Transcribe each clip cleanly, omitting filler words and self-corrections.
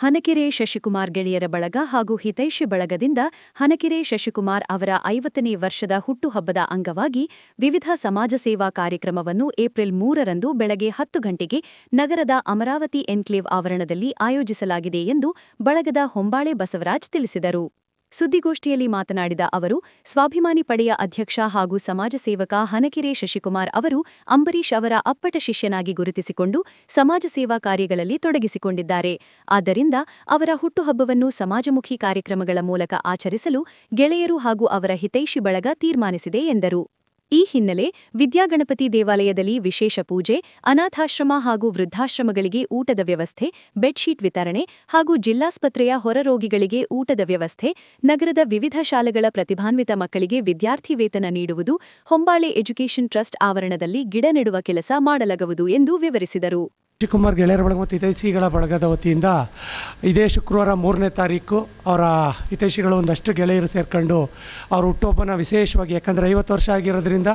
ಹನಕೆರೆ ಶಶಿಕುಮಾರ್ ಗೆಳೆಯರ ಬಳಗ ಹಾಗೂ ಹಿತೈಷಿ ಬಳಗದಿಂದ ಹನಕೆರೆ ಶಶಿಕುಮಾರ್ ಅವರ 50ನೇ ವರ್ಷದ ಹುಟ್ಟುಹಬ್ಬದ ಅಂಗವಾಗಿ ವಿವಿಧ ಸಮಾಜ ಸೇವಾ ಕಾರ್ಯಕ್ರಮವನ್ನು ಏಪ್ರಿಲ್ 3ರಂದು ಬೆಳಗ್ಗೆ 10 ಗಂಟೆಗೆ ನಗರದ ಅಮರಾವತಿ ಎನ್ಕ್ಲೇವ್ ಆವರಣದಲ್ಲಿ ಆಯೋಜಿಸಲಾಗಿದೆ ಎಂದು ಬಳಗದ ಹೊಂಬಾಳೆ ಬಸವರಾಜ್ ತಿಳಿಸಿದರು. ಸುದ್ದಿಗೋಷ್ಠಿಯಲ್ಲಿ ಮಾತನಾಡಿದ ಅವರು, ಸ್ವಾಭಿಮಾನಿ ಪಡೆಯ ಅಧ್ಯಕ್ಷ ಹಾಗೂ ಸಮಾಜ ಸೇವಕ ಹನಕೆರೆ ಶಶಿಕುಮಾರ್ ಅವರು ಅಂಬರೀಶ್ ಅವರ ಅಪ್ಪಟ ಶಿಷ್ಯನಾಗಿ ಗುರುತಿಸಿಕೊಂಡು ಸಮಾಜ ಸೇವಾ ಕಾರ್ಯಗಳಲ್ಲಿ ತೊಡಗಿಸಿಕೊಂಡಿದ್ದಾರೆ. ಆದ್ದರಿಂದ ಅವರ ಹುಟ್ಟುಹಬ್ಬವನ್ನು ಸಮಾಜಮುಖಿ ಕಾರ್ಯಕ್ರಮಗಳ ಮೂಲಕ ಆಚರಿಸಲು ಗೆಳೆಯರು ಹಾಗೂ ಅವರ ಹಿತೈಷಿ ಬಳಗ ತೀರ್ಮಾನಿಸಿದೆ ಎಂದರು. ಈ ಹಿನ್ನೆಲೆ ವಿದ್ಯಾಗಣಪತಿ ದೇವಾಲಯದಲ್ಲಿ ವಿಶೇಷ ಪೂಜೆ, ಅನಾಥಾಶ್ರಮ ಹಾಗೂ ವೃದ್ಧಾಶ್ರಮಗಳಿಗೆ ಊಟದ ವ್ಯವಸ್ಥೆ, ಬೆಡ್ಶೀಟ್ ವಿತರಣೆ ಹಾಗೂ ಜಿಲ್ಲಾಸ್ಪತ್ರೆಯ ಹೊರರೋಗಿಗಳಿಗೆ ಊಟದ ವ್ಯವಸ್ಥೆ, ನಗರದ ವಿವಿಧ ಶಾಲೆಗಳ ಪ್ರತಿಭಾನ್ವಿತ ಮಕ್ಕಳಿಗೆ ವಿದ್ಯಾರ್ಥಿ ವೇತನ ನೀಡುವುದು, ಹೊಂಬಾಳೆ ಎಜುಕೇಷನ್ ಟ್ರಸ್ಟ್ ಆವರಣದಲ್ಲಿ ಗಿಡ ನೆಡುವ ಕೆಲಸ ಮಾಡಲಾಗುವುದು ಎಂದು ವಿವರಿಸಿದರು. ಶಶಿಕುಮಾರ್ ಗೆಳೆಯರ ಬಳಗ ಮತ್ತು ಹಿತೈಷಿಗಳ ಬಳಗದ ವತಿಯಿಂದ ಇದೇ ಶುಕ್ರವಾರ 3ನೇ ತಾರೀಕು ಅವರ ಹಿತೈಷಿಗಳು ಒಂದಷ್ಟು ಗೆಳೆಯರು ಸೇರ್ಕೊಂಡು ಅವ್ರ ಹುಟ್ಟುಹಬ್ಬನ ವಿಶೇಷವಾಗಿ, ಯಾಕಂದರೆ 50 ವರ್ಷ ಆಗಿರೋದ್ರಿಂದ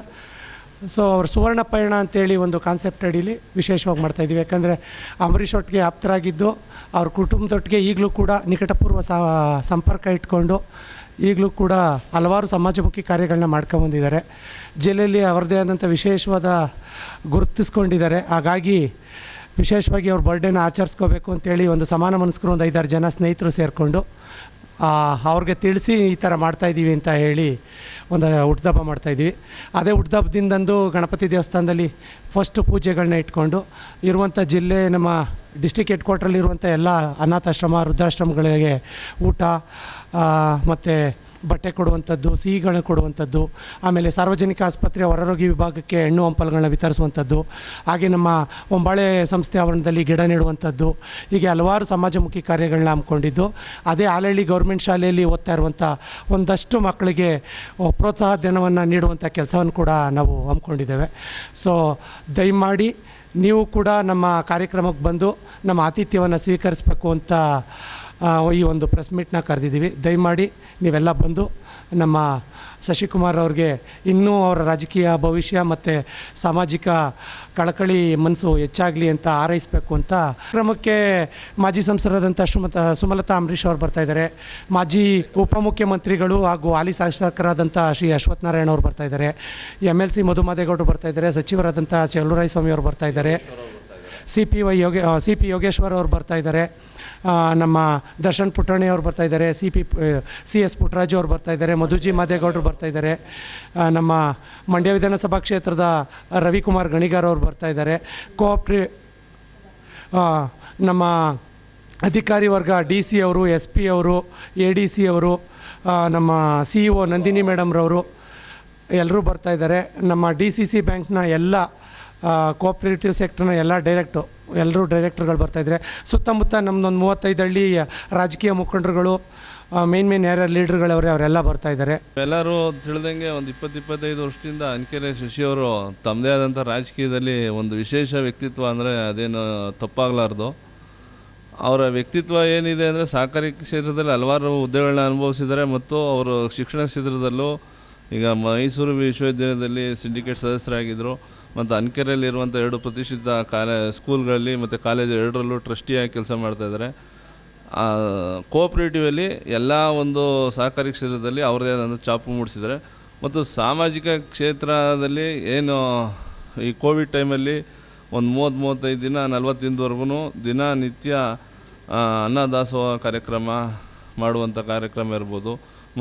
ಅವ್ರ ಸುವರ್ಣ ಪಯಣ ಅಂತೇಳಿ ಒಂದು ಕಾನ್ಸೆಪ್ಟ್ ಅಡಿಯಲ್ಲಿ ವಿಶೇಷವಾಗಿ ಮಾಡ್ತಾಯಿದ್ದೀವಿ. ಯಾಕಂದರೆ ಅಂಬರೀಷ್ ಒಟ್ಟಿಗೆ ಆಪ್ತರಾಗಿದ್ದು ಅವ್ರ ಕುಟುಂಬದೊಟ್ಟಿಗೆ ಈಗಲೂ ಕೂಡ ನಿಕಟಪೂರ್ವ ಸಂಪರ್ಕ ಇಟ್ಕೊಂಡು ಈಗಲೂ ಕೂಡ ಹಲವಾರು ಸಮಾಜಮುಖಿ ಕಾರ್ಯಗಳನ್ನ ಮಾಡ್ಕೊಂಬಂದಿದ್ದಾರೆ. ಜಿಲ್ಲೆಯಲ್ಲಿ ಅವರದೇ ಆದಂಥ ವಿಶೇಷವಾದ ಗುರುತಿಸ್ಕೊಂಡಿದ್ದಾರೆ. ಹಾಗಾಗಿ ವಿಶೇಷವಾಗಿ ಅವ್ರ ಬರ್ಡೇನ ಆಚರಿಸ್ಕೋಬೇಕು ಅಂತೇಳಿ ಒಂದು ಸಮಾನ ಮನಸ್ಕರು ಒಂದು 5-6 ಜನ ಸ್ನೇಹಿತರು ಸೇರಿಕೊಂಡು ಅವ್ರಿಗೆ ತಿಳಿಸಿ ಈ ಥರ ಮಾಡ್ತಾಯಿದ್ದೀವಿ ಅಂತ ಹೇಳಿ ಒಂದು ಹುಟ್ಟುಹಬ್ಬ ಮಾಡ್ತಾಯಿದ್ದೀವಿ. ಅದೇ ಹುಟ್ಟುಹಬ್ಬದಿಂದಂದು ಗಣಪತಿ ದೇವಸ್ಥಾನದಲ್ಲಿ ಫಸ್ಟ್ ಪೂಜೆಗಳನ್ನ ಇಟ್ಕೊಂಡು ಇರುವಂಥ ಜಿಲ್ಲೆ ನಮ್ಮ ಡಿಸ್ಟಿಕ್ ಹೆಡ್ ಕ್ವಾರ್ಟ್ರಲ್ಲಿರುವಂಥ ಎಲ್ಲ ಅನಾಥಾಶ್ರಮ, ವೃದ್ಧಾಶ್ರಮಗಳಿಗೆ ಊಟ ಮತ್ತು ಬಟ್ಟೆ ಕೊಡುವಂಥದ್ದು, ಸಿಹಿಗಳನ್ನ ಕೊಡುವಂಥದ್ದು, ಆಮೇಲೆ ಸಾರ್ವಜನಿಕ ಆಸ್ಪತ್ರೆ ಹೊರರೋಗಿ ವಿಭಾಗಕ್ಕೆ ಹಣ್ಣು ಹಂಪಲುಗಳನ್ನ ವಿತರಿಸುವಂಥದ್ದು, ಹಾಗೆ ನಮ್ಮ ಹೊಂಬಾಳೆ ಸಂಸ್ಥೆ ಆವರಣದಲ್ಲಿ ಗಿಡ ನೆಡುವಂಥದ್ದು, ಹೀಗೆ ಹಲವಾರು ಸಮಾಜಮುಖಿ ಕಾರ್ಯಗಳನ್ನ ಹಮ್ಮಿಕೊಂಡಿದ್ದು. ಅದೇ ಆಲಹಳ್ಳಿ ಗೌರ್ಮೆಂಟ್ ಶಾಲೆಯಲ್ಲಿ ಓದ್ತಾ ಇರುವಂಥ ಒಂದಷ್ಟು ಮಕ್ಕಳಿಗೆ ಪ್ರೋತ್ಸಾಹ ಧನವನ್ನು ನೀಡುವಂಥ ಕೆಲಸವನ್ನು ಕೂಡ ನಾವು ಹಮ್ಮಿಕೊಂಡಿದ್ದೇವೆ. ದಯಮಾಡಿ ನೀವು ಕೂಡ ನಮ್ಮ ಕಾರ್ಯಕ್ರಮಕ್ಕೆ ಬಂದು ನಮ್ಮ ಆತಿಥ್ಯವನ್ನು ಸ್ವೀಕರಿಸಬೇಕು ಅಂತ ಈ ಒಂದು ಪ್ರೆಸ್ ಮೀಟ್ನ ಕರೆದಿದ್ದೀವಿ. ದಯಮಾಡಿ ನೀವೆಲ್ಲ ಬಂದು ನಮ್ಮ ಶಶಿಕುಮಾರ್ ಅವ್ರಿಗೆ ಇನ್ನೂ ಅವರ ರಾಜಕೀಯ ಭವಿಷ್ಯ ಮತ್ತು ಸಾಮಾಜಿಕ ಕಳಕಳಿ ಮನಸ್ಸು ಹೆಚ್ಚಾಗಲಿ ಅಂತ ಹಾರೈಸಬೇಕು ಅಂತ. ಕಾರ್ಯಕ್ರಮಕ್ಕೆ ಮಾಜಿ ಸಂಸದರಾದಂಥ ಸುಮಲತಾ ಅಂಬರೀಶ್ ಅವರು ಬರ್ತಾಯಿದ್ದಾರೆ, ಮಾಜಿ ಉಪಮುಖ್ಯಮಂತ್ರಿಗಳು ಹಾಗೂ ಹಾಲಿ ಶಾಸಕರಾದಂಥ ಶ್ರೀ ಅಶ್ವಥ್ ನಾರಾಯಣ ಅವರು ಬರ್ತಾಯಿದ್ದಾರೆ, MLC ಮಧುಮಾದೇಗೌಡರು ಬರ್ತಾಯಿದ್ದಾರೆ, ಸಚಿವರಾದಂಥ ಚಲುವರಾಯಸ್ವಾಮಿ ಅವರು ಬರ್ತಾಯಿದ್ದಾರೆ, CP ಯೋಗೇಶ್ವರ್ ಅವರು ಬರ್ತಾಯಿದ್ದಾರೆ, ನಮ್ಮ ದರ್ಶನ್ ಪುಟ್ಟಣಿ ಅವರು ಬರ್ತಾಯಿದ್ದಾರೆ, CS ಪುಟ್ಟರಾಜು ಅವರು ಬರ್ತಾಯಿದ್ದಾರೆ, ಮಧುಜಿ ಮಾದೇಗೌಡರು ಬರ್ತಾಯಿದ್ದಾರೆ, ನಮ್ಮ ಮಂಡ್ಯ ವಿಧಾನಸಭಾ ಕ್ಷೇತ್ರದ ರವಿಕುಮಾರ್ ಗಣಿಗಾರ್ ಅವರು ಬರ್ತಾಯಿದ್ದಾರೆ, ನಮ್ಮ ಅಧಿಕಾರಿ ವರ್ಗ DC ಅವರು, SP ಅವರು, ADC ಅವರು, ನಮ್ಮ CEO ನಂದಿನಿ ಮೇಡಮ್ರವರು ಎಲ್ಲರೂ ಬರ್ತಾಯಿದ್ದಾರೆ. ನಮ್ಮ DCC ಬ್ಯಾಂಕ್ನ ಎಲ್ಲ ಕೋಆಪ್ರೇಟಿವ್ ಸೆಕ್ಟರ್ನ ಎಲ್ಲ ಎಲ್ಲರೂ ಡೈರೆಕ್ಟರ್ಗಳು ಬರ್ತಾಯಿದ್ದಾರೆ. ಸುತ್ತಮುತ್ತ ನಮ್ಮದೊಂದು 35 ಹಳ್ಳಿ ರಾಜಕೀಯ ಮುಖಂಡರುಗಳು, ಮೇನ್ ಯಾರ್ಯಾರು ಲೀಡರ್ಗಳವ್ರೆ ಅವರೆಲ್ಲ ಬರ್ತಾಯಿದ್ದಾರೆ. ಎಲ್ಲರೂ ತಿಳಿದಂಗೆ ಒಂದು 20-25 ವರ್ಷದಿಂದ ಹನಕೆರೆ ಶಶಿಯವರು ತಮ್ಮದೇ ಆದಂಥ ರಾಜಕೀಯದಲ್ಲಿ ಒಂದು ವಿಶೇಷ ವ್ಯಕ್ತಿತ್ವ ಅಂದರೆ ಅದೇನು ತಪ್ಪಾಗಲಾರ್ದು. ಅವರ ವ್ಯಕ್ತಿತ್ವ ಏನಿದೆ ಅಂದರೆ ಸಹಕಾರಿ ಕ್ಷೇತ್ರದಲ್ಲಿ ಹಲವಾರು ಹುದ್ದೆಗಳನ್ನ ಅನುಭವಿಸಿದ್ದಾರೆ ಮತ್ತು ಅವರು ಶಿಕ್ಷಣ ಕ್ಷೇತ್ರದಲ್ಲೂ ಈಗ ಮೈಸೂರು ವಿಶ್ವವಿದ್ಯಾಲಯದಲ್ಲಿ ಸಿಂಡಿಕೇಟ್ ಸದಸ್ಯರಾಗಿದ್ದರು ಮತ್ತು ಹನಕೆರೆಯಲ್ಲಿರುವಂಥ 2 ಪ್ರತಿಷ್ಠಿತ ಸ್ಕೂಲ್ಗಳಲ್ಲಿ ಮತ್ತು ಕಾಲೇಜ್ 2ರಲ್ಲೂ ಟ್ರಸ್ಟಿಯಾಗಿ ಕೆಲಸ ಮಾಡ್ತಾಯಿದ್ದಾರೆ. ಕೋಆಪ್ರೇಟಿವಲ್ಲಿ ಎಲ್ಲ ಒಂದು ಸಹಕಾರಿ ಕ್ಷೇತ್ರದಲ್ಲಿ ಅವ್ರದ್ದೇ ಆದಂಥ ಛಾಪು ಮೂಡಿಸಿದ್ದಾರೆ. ಮತ್ತು ಸಾಮಾಜಿಕ ಕ್ಷೇತ್ರದಲ್ಲಿ ಏನು ಈ ಕೋವಿಡ್ ಟೈಮಲ್ಲಿ ಒಂದು 30-35 ದಿನ 40 ದಿನದವರೆಗೂ ದಿನನಿತ್ಯ ಅನ್ನದಾಸೋಹ ಕಾರ್ಯಕ್ರಮ ಮಾಡುವಂಥ ಕಾರ್ಯಕ್ರಮ ಇರ್ಬೋದು.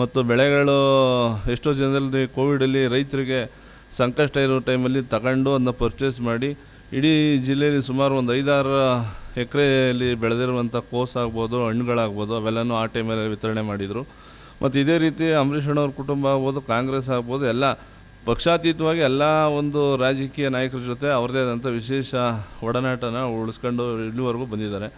ಮತ್ತು ಬೆಳೆಗಳು ಎಷ್ಟೋ ಜನರಲ್ಲಿ ಕೋವಿಡಲ್ಲಿ ರೈತರಿಗೆ ಸಂಕಷ್ಟ ಇರೋ ಟೈಮಲ್ಲಿ ತಗೊಂಡು ಅದನ್ನ ಪರ್ಚೇಸ್ ಮಾಡಿ ಇಡೀ ಜಿಲ್ಲೆಯಲ್ಲಿ ಸುಮಾರು ಒಂದು 5-6 ಎಕರೆಯಲ್ಲಿ ಬೆಳೆದಿರುವಂಥ ಕೋಸು ಆಗ್ಬೋದು, ಹಣ್ಣುಗಳಾಗ್ಬೋದು, ಅವೆಲ್ಲನೂ ಆ ಟೈಮಲ್ಲಿ ವಿತರಣೆ ಮಾಡಿದರು. ಮತ್ತು ಇದೇ ರೀತಿ ಅಂಬರೀಷ್ ಅಣ್ಣವ್ರ ಕುಟುಂಬ ಆಗ್ಬೋದು, ಕಾಂಗ್ರೆಸ್ ಆಗ್ಬೋದು, ಎಲ್ಲ ಪಕ್ಷಾತೀತವಾಗಿ ಎಲ್ಲ ಒಂದು ರಾಜಕೀಯ ನಾಯಕರ ಜೊತೆ ಅವ್ರದ್ದೇ ಆದಂಥ ವಿಶೇಷ ಒಡನಾಟನ ಉಳಿಸ್ಕೊಂಡು ಇಲ್ಲಿವರೆಗೂ ಬಂದಿದ್ದಾರೆ.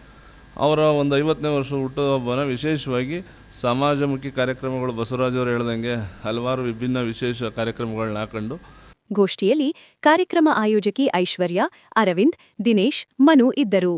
ಅವರ ಒಂದು 50ನೇ ವರ್ಷ ಹುಟ್ಟುಹಬ್ಬನ ವಿಶೇಷವಾಗಿ ಸಮಾಜಮುಖಿ ಕಾರ್ಯಕ್ರಮಗಳು ಬಸವರಾಜ್ ಅವರು ಹೇಳ್ದಂಗೆ ಹಲವಾರು ವಿಭಿನ್ನ ವಿಶೇಷ ಕಾರ್ಯಕ್ರಮಗಳನ್ನ ಹಾಕೊಂಡು. ಗೋಷ್ಠಿಯಲ್ಲಿ ಕಾರ್ಯಕ್ರಮ ಆಯೋಜಕಿ ಐಶ್ವರ್ಯ, ಅರವಿಂದ್, ದಿನೇಶ್, ಮನು ಇದ್ದರು.